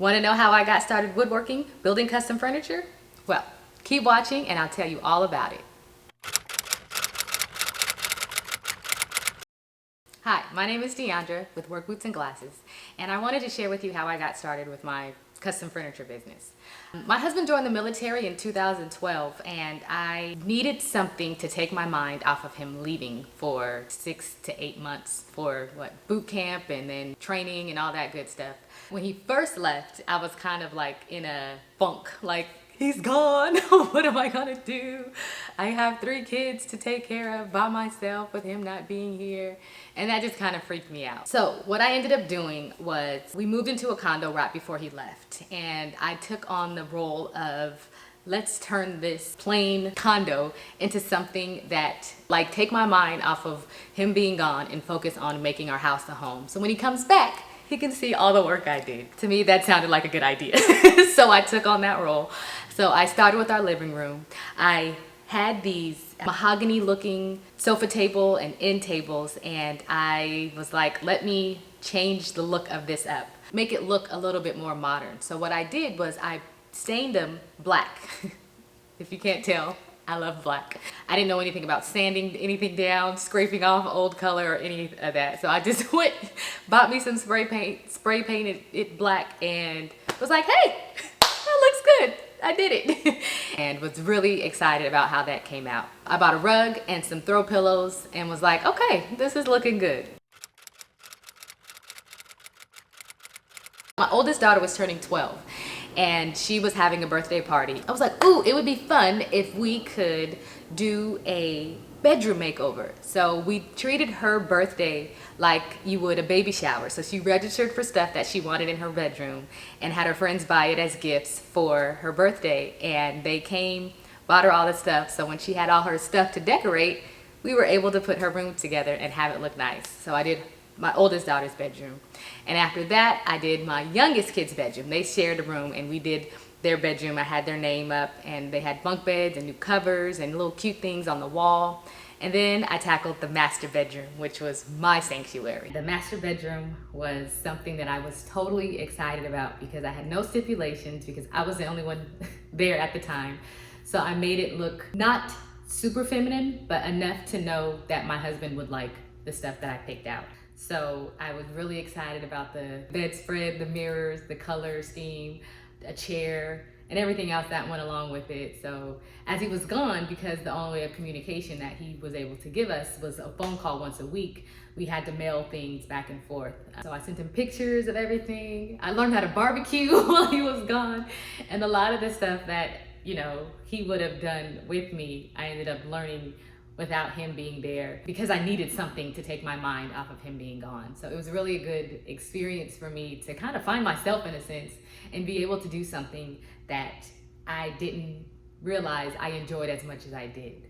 Want to know how I got started woodworking, building custom furniture? Well, keep watching and I'll tell you all about it. Hi, my name is Deandra with Workboots and Glasses, and I wanted to share with you how I got started with my custom furniture business. My husband joined the military in 2012, and I needed something to take my mind off of him leaving for 6 to 8 months for boot camp and then training and all that good stuff. When he first left, I was kind of like in a funk, like, he's gone. What am I gonna do? I have 3 kids to take care of by myself with him not being here. And that just kind of freaked me out. So what I ended up doing was we moved into a condo right before he left. And I took on the role of, let's turn this plain condo into something that take my mind off of him being gone and focus on making our house a home. So when he comes back, he can see all the work I did. To me, that sounded like a good idea. So I took on that role. So I started with our living room. I had these mahogany looking sofa table and end tables, and I was like, let me change the look of this up, make it look a little bit more modern. So what I did was I stained them black. If you can't tell, I love black. I didn't know anything about sanding anything down, scraping off old color or any of that. So I just bought me some spray paint, spray painted it black, and was like, hey, that looks good. I did it. And was really excited about how that came out. I bought a rug and some throw pillows and was like, okay, this is looking good. My oldest daughter was turning 12 and she was having a birthday party. I was like, ooh, it would be fun if we could do a bedroom makeover. So we treated her birthday like you would a baby shower. So she registered for stuff that she wanted in her bedroom and had her friends buy it as gifts for her birthday. And they came, bought her all the stuff. So when she had all her stuff to decorate, we were able to put her room together and have it look nice. So I did my oldest daughter's bedroom. And after that, I did my youngest kid's bedroom. They shared a room and we did their bedroom. I had their name up and they had bunk beds and new covers and little cute things on the wall. And then I tackled the master bedroom, which was my sanctuary. The master bedroom was something that I was totally excited about because I had no stipulations because I was the only one there at the time. So I made it look not super feminine, but enough to know that my husband would like the stuff that I picked out. So I was really excited about the bedspread, the mirrors, the color scheme, a chair, and everything else that went along with it. So as he was gone, because the only way of communication that he was able to give us was a phone call once a week, we had to mail things back and forth. So I sent him pictures of everything. I learned how to barbecue while he was gone. And a lot of the stuff that, he would have done with me, I ended up learning without him being there because I needed something to take my mind off of him being gone. So it was really a good experience for me to kind of find myself in a sense and be able to do something that I didn't realize I enjoyed as much as I did.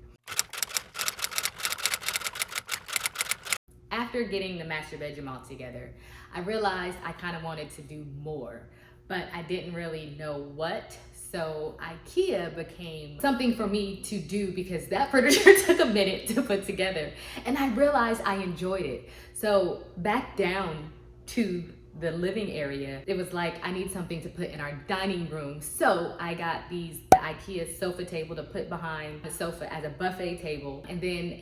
After getting the master bedroom all together, I realized I kind of wanted to do more, but I didn't really know what. So IKEA became something for me to do because that furniture took a minute to put together. And I realized I enjoyed it. So back down to the living area, it was like, I need something to put in our dining room. So I got the IKEA sofa table to put behind the sofa as a buffet table. And then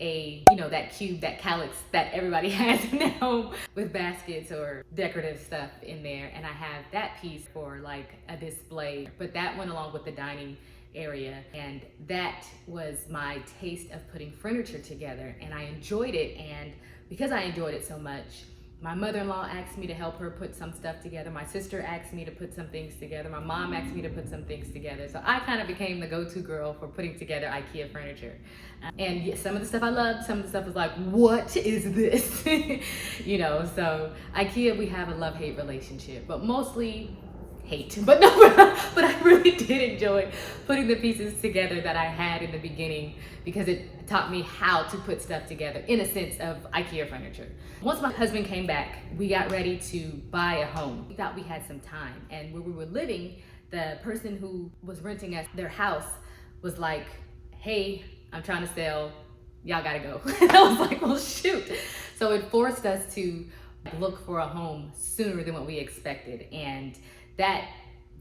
that cube, that calyx that everybody has in their home with baskets or decorative stuff in there. And I have that piece for a display, but that went along with the dining area. And that was my taste of putting furniture together. And I enjoyed it. And because I enjoyed it so much, my mother-in-law asked me to help her put some stuff together. My sister asked me to put some things together. My mom asked me to put some things together. So I kind of became the go-to girl for putting together IKEA furniture. And yes, some of the stuff I loved, some of the stuff was like, what is this? So IKEA, we have a love-hate relationship, but mostly hate. But but I really did enjoy putting the pieces together that I had in the beginning because it taught me how to put stuff together in a sense of IKEA furniture. Once my husband came back, we got ready to buy a home. We thought we had some time, and where we were living, the person who was renting us their house was like, hey, I'm trying to sell, y'all gotta go. And I was like, well, shoot. So it forced us to look for a home sooner than what we expected. And that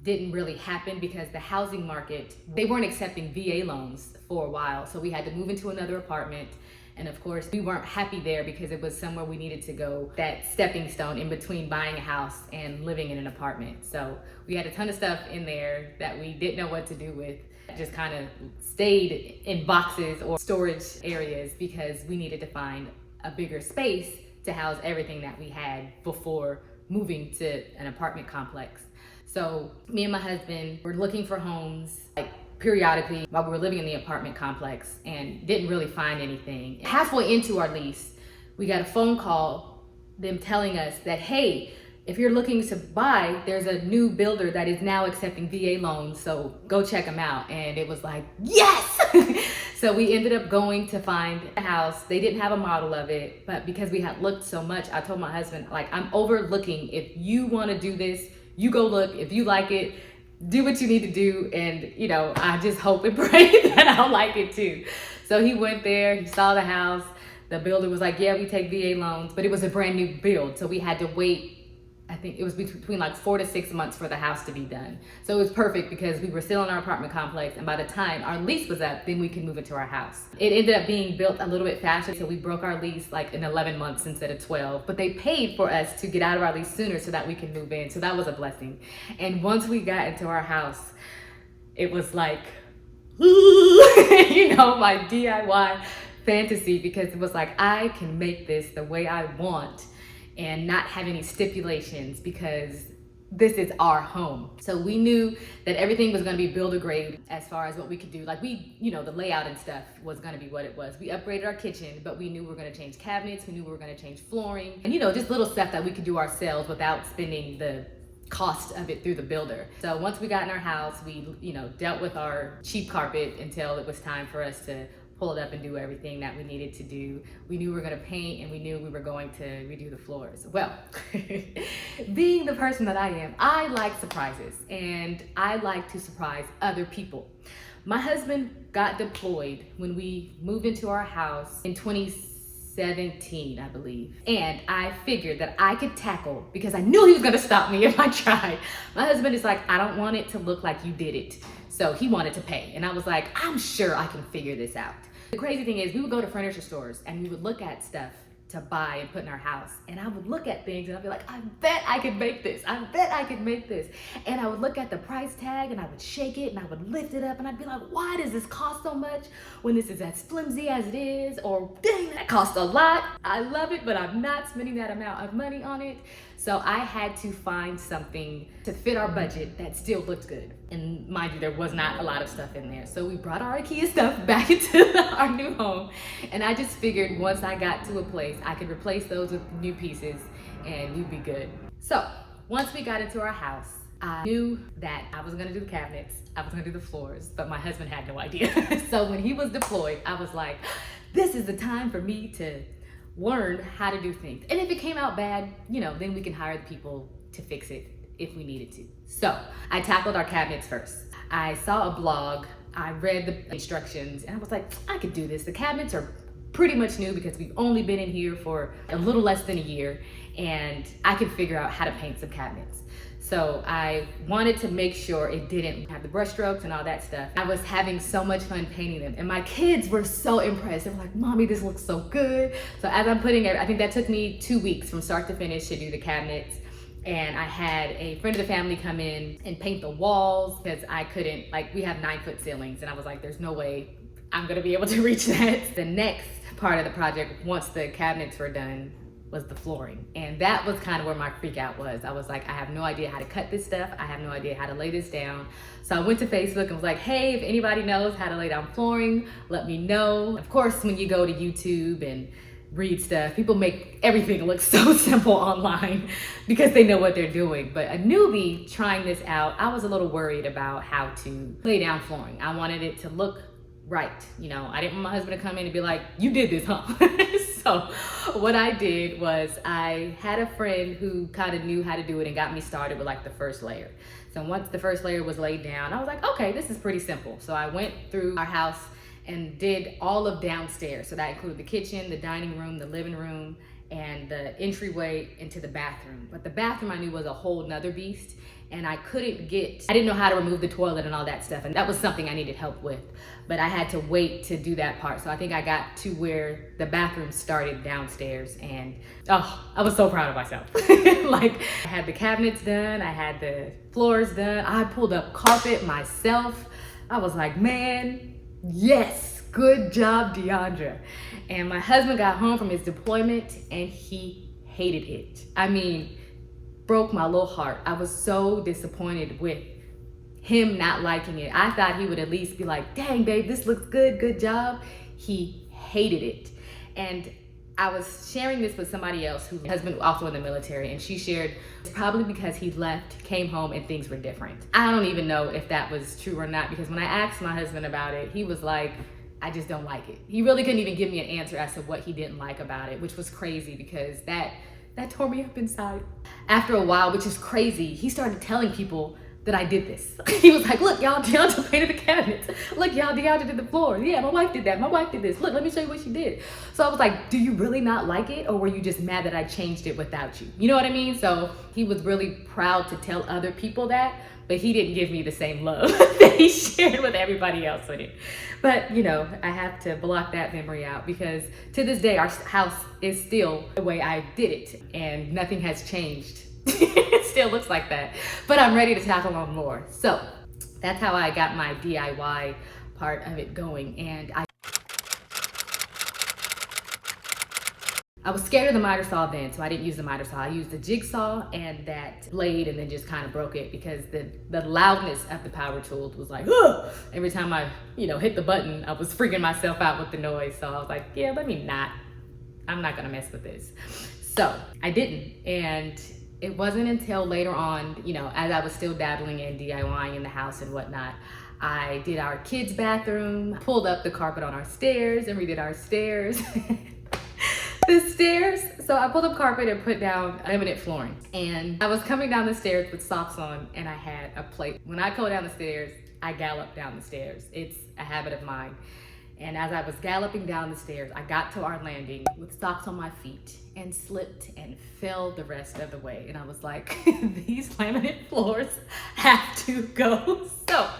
didn't really happen because the housing market, they weren't accepting VA loans for a while. So we had to move into another apartment. And of course, we weren't happy there because it was somewhere we needed to go, that stepping stone in between buying a house and living in an apartment. So we had a ton of stuff in there that we didn't know what to do with. Just kind of stayed in boxes or storage areas because we needed to find a bigger space to house everything that we had before moving to an apartment complex. So me and my husband were looking for homes like periodically while we were living in the apartment complex and didn't really find anything. Halfway into our lease, we got a phone call, them telling us that, hey, if you're looking to buy, there's a new builder that is now accepting VA loans, so go check them out. And it was like, yes! So we ended up going to find a house. They didn't have a model of it, but because we had looked so much, I told my husband, like, I'm overlooking. If you want to do this, you go look. If you like it, do what you need to do. And, you know, I just hope and pray that I'll like it too. So he went there, he saw the house. The builder was like, yeah, we take VA loans, but it was a brand new build. So we had to wait, I think it was between like 4 to 6 months for the house to be done. So it was perfect because we were still in our apartment complex, and by the time our lease was up, then we could move into our house. It ended up being built a little bit faster, so we broke our lease like in 11 months instead of 12, but they paid for us to get out of our lease sooner so that we could move in. So that was a blessing. And once we got into our house, it was like, you know, my DIY fantasy, because it was like, I can make this the way I want and not have any stipulations because this is our home. So we knew that everything was gonna be builder grade as far as what we could do. Like you know, the layout and stuff was gonna be what it was. We upgraded our kitchen, but we knew we were gonna change cabinets, we knew we were gonna change flooring, and you know, just little stuff that we could do ourselves without spending the cost of it through the builder. So once we got in our house, we, you know, dealt with our cheap carpet until it was time for us to pull it up and do everything that we needed to do. We knew we were gonna paint, and we knew we were going to redo the floors. Well, being the person that I am, I like surprises, and I like to surprise other people. My husband got deployed when we moved into our house in 2017, I believe. And I figured that I could tackle, because I knew he was gonna stop me if I tried. My husband is like, I don't want it to look like you did it. So he wanted to pay. And I was like, I'm sure I can figure this out. The crazy thing is, we would go to furniture stores and we would look at stuff to buy and put in our house. And I would look at things and I'd be like, I bet I could make this. I bet I could make this. And I would look at the price tag and I would shake it and I would lift it up and I'd be like, why does this cost so much when this is as flimsy as it is? Or dang, that costs a lot. I love it, but I'm not spending that amount of money on it. So I had to find something to fit our budget that still looked good. And mind you, there was not a lot of stuff in there. So we brought our IKEA stuff back into our new home. And I just figured once I got to a place, I could replace those with new pieces and we'd be good. So once we got into our house, I knew that I was gonna do the cabinets, I was gonna do the floors, but my husband had no idea. So when he was deployed, I was like, this is the time for me to learn how to do things. And if it came out bad, you know, then we can hire the people to fix it if we needed to. So I tackled our cabinets first. I saw a blog, I read the instructions, and I was like, I could do this. The cabinets are pretty much new because we've only been in here for a little less than a year, and I could figure out how to paint some cabinets. So I wanted to make sure it didn't have the brush strokes and all that stuff. I was having so much fun painting them, and my kids were so impressed. They were like, Mommy, this looks so good. So as I'm putting it, I think that took me 2 weeks from start to finish to do the cabinets. And I had a friend of the family come in and paint the walls because I couldn't, like, we have 9-foot ceilings, and I was like, there's no way I'm gonna be able to reach that. The next part of the project, once the cabinets were done, was the flooring. And that was kind of where my freak out was. I was like, I have no idea how to cut this stuff. I have no idea how to lay this down. So I went to Facebook and was like, hey, if anybody knows how to lay down flooring, let me know. Of course, when you go to YouTube and read stuff, people make everything look so simple online because they know what they're doing. But a newbie trying this out, I was a little worried about how to lay down flooring. I wanted it to look right. You know, I didn't want my husband to come in and be like, you did this, huh? So what I did was I had a friend who kind of knew how to do it and got me started with like the first layer. So once the first layer was laid down, I was like, okay, this is pretty simple. So I went through our house and did all of downstairs. So that included the kitchen, the dining room, the living room, and the entryway into the bathroom. But the bathroom I knew was a whole nother beast. and I didn't know how to remove the toilet and all that stuff. And that was something I needed help with, but I had to wait to do that part. So I think I got to where the bathroom started downstairs, and I was so proud of myself. Like, I had the cabinets done, I had the floors done, I pulled up carpet myself. I was like, man, yes, good job, Deandra. And my husband got home from his deployment and he hated it. I mean, broke my little heart. I was so disappointed with him not liking it. I thought he would at least be like, dang babe, this looks good, good job. He hated it. And I was sharing this with somebody else whose husband was also in the military, and she shared it's probably because he left, came home, and things were different. I don't even know if that was true or not, because when I asked my husband about it, he was like, I just don't like it. He really couldn't even give me an answer as to what he didn't like about it, which was crazy because that tore me up inside. After a while, which is crazy, he started telling people that I did this. He was like, look, y'all, Deandra painted the cabinets. Look, y'all, Deandra did the floor. Yeah, my wife did that. My wife did this. Look, let me show you what she did. So I was like, do you really not like it? Or were you just mad that I changed it without you? You know what I mean? So he was really proud to tell other people that, but he didn't give me the same love that he shared with everybody else with it. But, you know, I have to block that memory out because to this day, our house is still the way I did it and nothing has changed. It still looks like that, but I'm ready to tackle on more. So that's how I got my DIY part of it going. And I was scared of the miter saw then, so I didn't use the miter saw. I used the jigsaw and that blade and then just kind of broke it because the loudness of the power tool was like, ugh! Every time I, hit the button, I was freaking myself out with the noise. So I was like, yeah, I'm not gonna mess with this. So I didn't. And it wasn't until later on, as I was still dabbling in DIYing in the house and whatnot, I did our kids' bathroom, pulled up the carpet on our stairs and redid our stairs. The stairs, so I pulled up carpet and put down laminate flooring. And I was coming down the stairs with socks on and I had a plate. When I go down the stairs, I gallop down the stairs. It's a habit of mine. And as I was galloping down the stairs, I got to our landing with socks on my feet and slipped and fell the rest of the way. And I was like, these laminate floors have to go. So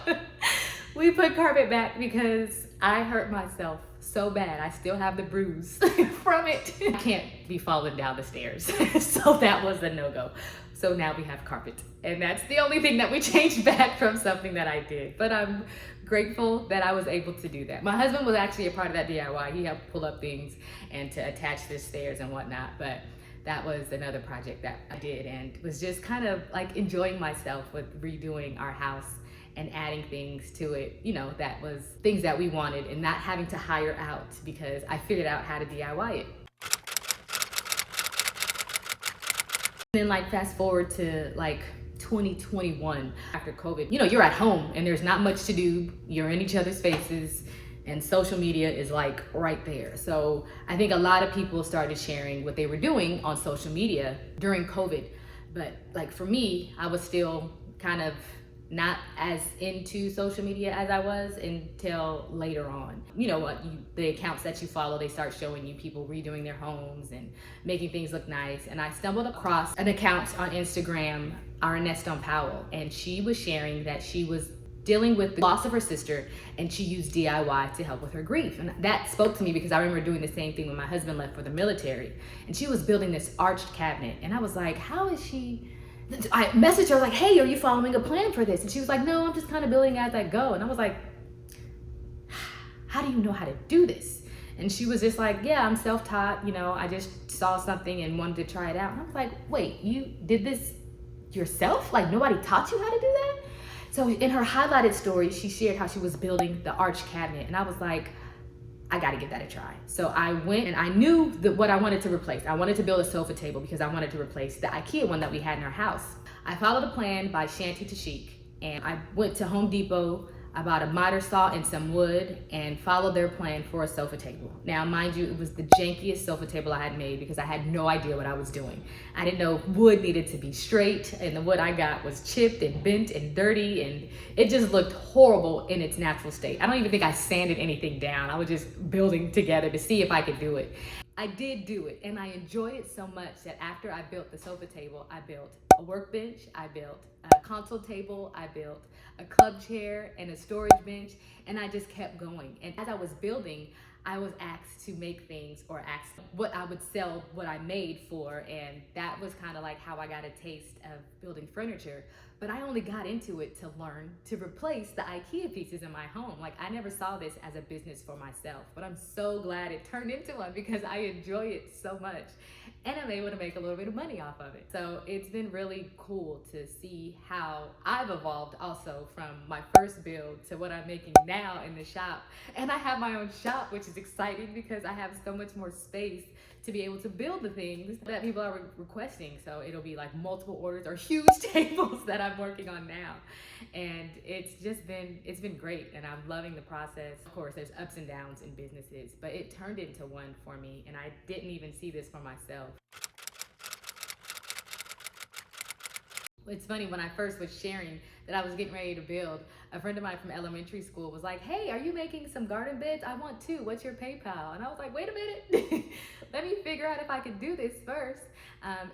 we put carpet back because I hurt myself so bad. I still have the bruise from it. I can't be falling down the stairs. So that was a no-go. So now we have carpet. And that's the only thing that we changed back from something that I did. But I'm grateful that I was able to do that. My husband was actually a part of that DIY. He helped pull up things and to attach the stairs and whatnot. But that was another project that I did and was just kind of like enjoying myself with redoing our house and adding things to it, that was things that we wanted and not having to hire out because I figured out how to DIY it. And then fast forward to 2021 after COVID, you're at home and there's not much to do. You're in each other's faces and social media is right there. So I think a lot of people started sharing what they were doing on social media during COVID. But for me, I was still kind of not as into social media as I was until later on. The accounts that you follow, they start showing you people redoing their homes and making things look nice. And I stumbled across an account on Instagram, Ernestine Powell, and she was sharing that she was dealing with the loss of her sister and she used DIY to help with her grief. And that spoke to me because I remember doing the same thing when my husband left for the military. And she was building this arched cabinet. And I was like, how is she? I messaged her like, hey, are you following a plan for this? And she was like, no, I'm just kind of building as I go. And I was like, how do you know how to do this? And she was just like, yeah, I'm self-taught. I just saw something and wanted to try it out. And I was like, wait, you did this yourself? Nobody taught you how to do that? So in her highlighted story, she shared how she was building the arch cabinet. And I was like, I gotta give that a try. So I went and I knew what I wanted to replace. I wanted to build a sofa table because I wanted to replace the IKEA one that we had in our house. I followed a plan by Shanty to Chic and I went to Home Depot. I bought a miter saw and some wood and followed their plan for a sofa table. Now, mind you, it was the jankiest sofa table I had made because I had no idea what I was doing. I didn't know wood needed to be straight and the wood I got was chipped and bent and dirty and it just looked horrible in its natural state. I don't even think I sanded anything down. I was just building together to see if I could do it. I did do it, and I enjoyed it so much that after I built the sofa table, I built a workbench, I built a console table, I built a club chair and a storage bench, and I just kept going. And as I was building, I was asked to make things, or asked what I would sell what I made for, and that was kind of like how I got a taste of building furniture. But I only got into it to learn to replace the IKEA pieces in my home. Like, I never saw this as a business for myself, but I'm so glad it turned into one because I enjoy it so much. And I'm able to make a little bit of money off of it. So it's been really cool to see how I've evolved also from my first build to what I'm making now in the shop. And I have my own shop, which is exciting because I have so much more space to be able to build the things that people are requesting. So it'll be like multiple orders or huge tables that I'm working on now. And it's been great, and I'm loving the process. Of course, there's ups and downs in businesses, but it turned into one for me, and I didn't even see this for myself. It's funny, when I first was sharing that I was getting ready to build, a friend of mine from elementary school was like, "Hey, are you making some garden beds? I want two. What's your PayPal?" And I was like, "Wait a minute, let me figure out if I can do this first."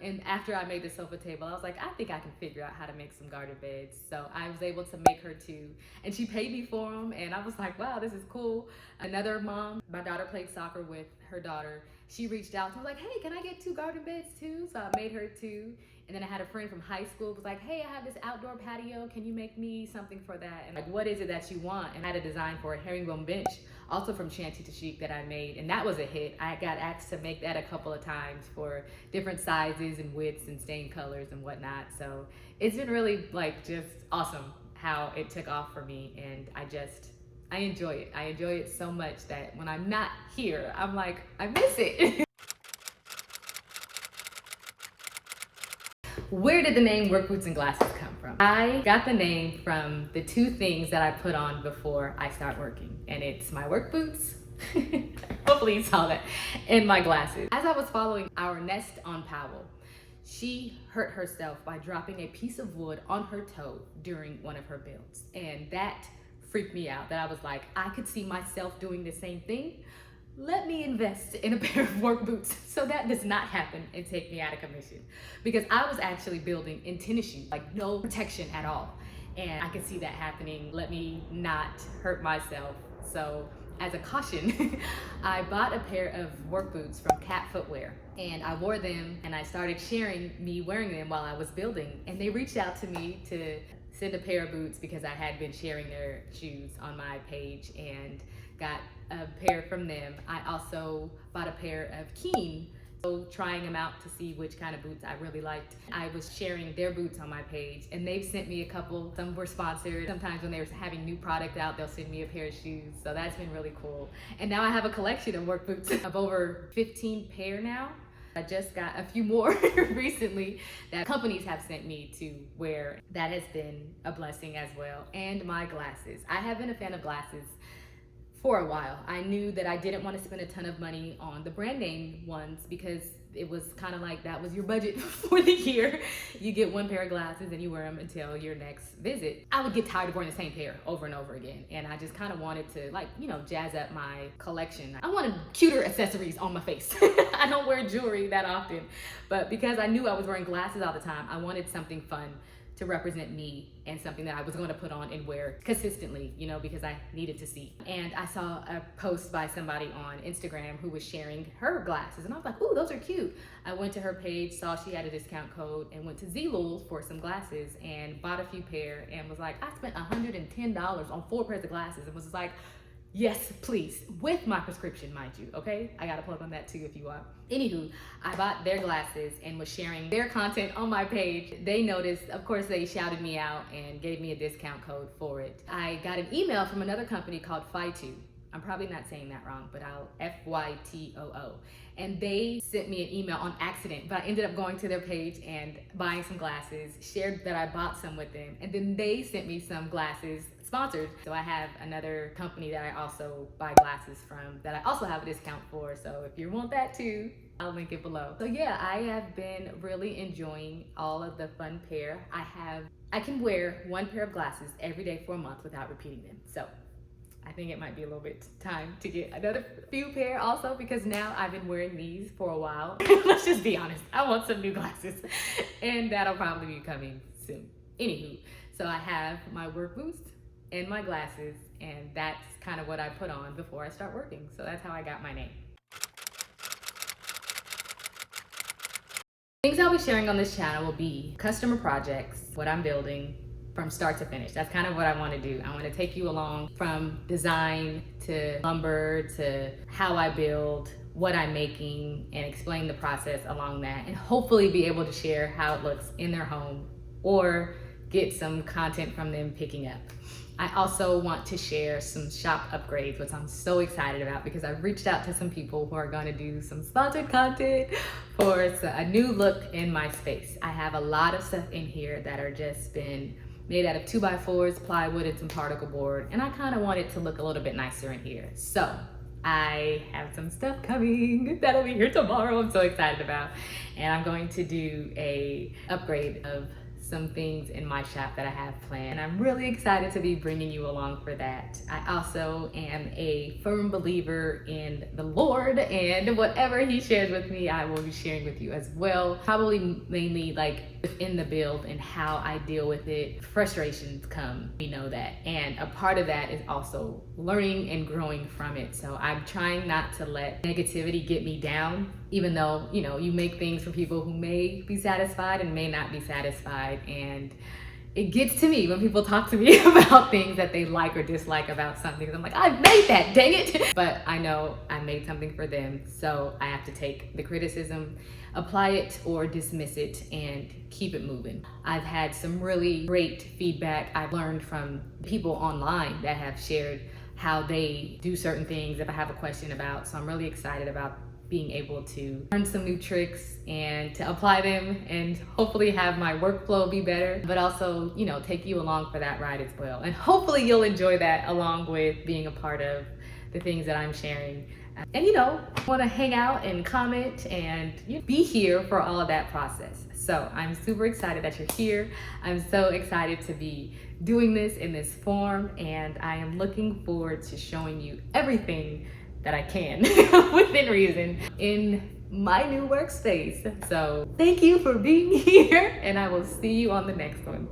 And after I made the sofa table, I was like, I think I can figure out how to make some garden beds. So I was able to make her two, and she paid me for them. And I was like, wow, this is cool. Another mom, my daughter played soccer with her daughter. She reached out and was like, "Hey, can I get two garden beds too?" So I made her two. And then I had a friend from high school who was like, "Hey, I have this outdoor patio. Can you make me something for that?" And like, "What is it that you want?" And I had a design for a herringbone bench, also from Shanty to Chic, that I made. And that was a hit. I got asked to make that a couple of times for different sizes and widths and stain colors and whatnot. So it's been really like just awesome how it took off for me. And I enjoy it. I enjoy it so much that when I'm not here, I'm like, I miss it. Where did the name Workboots and Glasses come from? I got the name from the two things that I put on before I start working, and it's my work boots, hopefully you saw that, and my glasses. As I was following our Nest on Powell, she hurt herself by dropping a piece of wood on her toe during one of her builds, and that freaked me out. That I was like, I could see myself doing the same thing. Let me invest in a pair of work boots so that does not happen and take me out of commission. Because I was actually building in tennis shoes, like no protection at all. And I could see that happening. Let me not hurt myself. So as a caution, I bought a pair of work boots from Cat Footwear, and I wore them, and I started sharing me wearing them while I was building. And they reached out to me to send a pair of boots because I had been sharing their shoes on my page, and got a pair from them. I also bought a pair of Keen, so trying them out to see which kind of boots I really liked. I was sharing their boots on my page, and they've sent me a couple. Some were sponsored. Sometimes when they're having new product out, they'll send me a pair of shoes. So that's been really cool. And now I have a collection of work boots of over 15 pair now. I just got a few more recently that companies have sent me to wear. That has been a blessing as well. And my glasses. I have been a fan of glasses for a while. I knew that I didn't want to spend a ton of money on the brand name ones because it was kind of like that was your budget for the year. You get one pair of glasses and you wear them until your next visit. I would get tired of wearing the same pair over and over again, and I just kind of wanted to, like, you know, jazz up my collection. I wanted cuter accessories on my face. I don't wear jewelry that often, but because I knew I was wearing glasses all the time, I wanted something fun to represent me and something that I was going to put on and wear consistently, you know, because I needed to see. And I saw a post by somebody on Instagram who was sharing her glasses, and I was like, ooh, those are cute. I went to her page, saw she had a discount code, and went to Zlul for some glasses and bought a few pair, and was like, I spent $110 on 4 pairs of glasses, and was like, yes, please, with my prescription, mind you, okay? I got a plug on that too if you want. Anywho, I bought their glasses and was sharing their content on my page. They noticed, of course, they shouted me out and gave me a discount code for it. I got an email from another company called Fytoo. I'm probably not saying that wrong, but I'll Fytoo. And they sent me an email on accident, but I ended up going to their page and buying some glasses, shared that I bought some with them, and then they sent me some glasses sponsored. So I have another company that I also buy glasses from that I also have a discount for. So if you want that too, I'll link it below. So yeah, I have been really enjoying all of the fun pair. I can wear one pair of glasses every day for a month without repeating them. So I think it might be a little bit time to get another few pair also, because now I've been wearing these for a while. Let's just be honest, I want some new glasses and that'll probably be coming soon. Anywho, so I have my work boots and my glasses, and that's kind of what I put on before I start working. So that's how I got my name. Things I'll be sharing on this channel will be customer projects, what I'm building from start to finish. That's kind of what I want to do. I want to take you along from design to lumber to how I build, what I'm making, and explain the process along that, and hopefully be able to share how it looks in their home or get some content from them picking up. I also want to share some shop upgrades, which I'm so excited about because I've reached out to some people who are going to do some sponsored content for a new look in my space. I have a lot of stuff in here that are just been made out of 2x4s, plywood, and some particle board, and I kind of want it to look a little bit nicer in here. So I have some stuff coming that'll be here tomorrow. I'm so excited about, and I'm going to do a upgrade of some things in my shop that I have planned. I'm really excited to be bringing you along for that. I also am a firm believer in the Lord, and whatever he shares with me, I will be sharing with you as well. Probably mainly like within the build and how I deal with it. Frustrations come, we know that. And a part of that is also learning and growing from it. So I'm trying not to let negativity get me down, even though, you know, you make things for people who may be satisfied and may not be satisfied. And it gets to me when people talk to me about things that they like or dislike about something. I'm like, I made that, dang it. But I know I made something for them, so I have to take the criticism, apply it or dismiss it, and keep it moving. I've had some really great feedback I've learned from people online that have shared how they do certain things if I have a question about. So I'm really excited about being able to learn some new tricks and to apply them and hopefully have my workflow be better, but also, you know, take you along for that ride as well. And hopefully you'll enjoy that along with being a part of the things that I'm sharing. And you know, want to hang out and comment and be here for all of that process. So I'm super excited that you're here. I'm so excited to be doing this in this form, and I am looking forward to showing you everything that I can within reason in my new workspace. So thank you for being here, and I will see you on the next one.